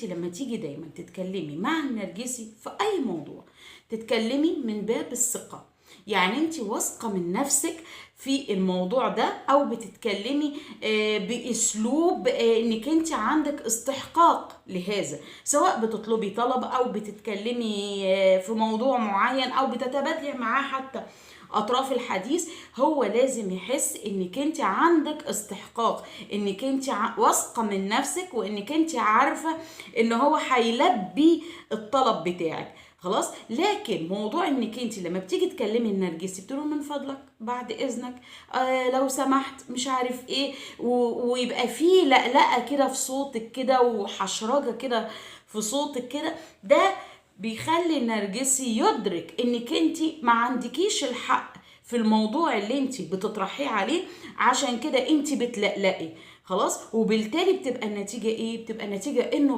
انت لما تيجي دايما تتكلمي مع النرجسي في اي موضوع تتكلمي من باب الثقة، يعني انت واثقة من نفسك في الموضوع ده، او بتتكلمي باسلوب انك انت عندك استحقاق لهذا، سواء بتطلبي طلب او بتتكلمي في موضوع معين او بتتبادلي معاه حتى اطراف الحديث. هو لازم يحس انك انت عندك استحقاق، انك انت واثقه من نفسك، وانك انت عارفه ان هو هيلبي الطلب بتاعك. خلاص. لكن موضوع انك انت لما بتيجي تكلمي النرجسي بتقول من فضلك بعد اذنك لو سمحت مش عارف ايه، ويبقى فيه لقلقه كده في صوتك كده وحشرجه كده في صوتك كده، ده بيخلي النرجسي يدرك انك انت ما عندكيش الحق في الموضوع اللي انت بتطرحيه عليه، عشان كده انت بتلقلقي. خلاص. وبالتالي بتبقى النتيجة ايه؟ بتبقى النتيجة انه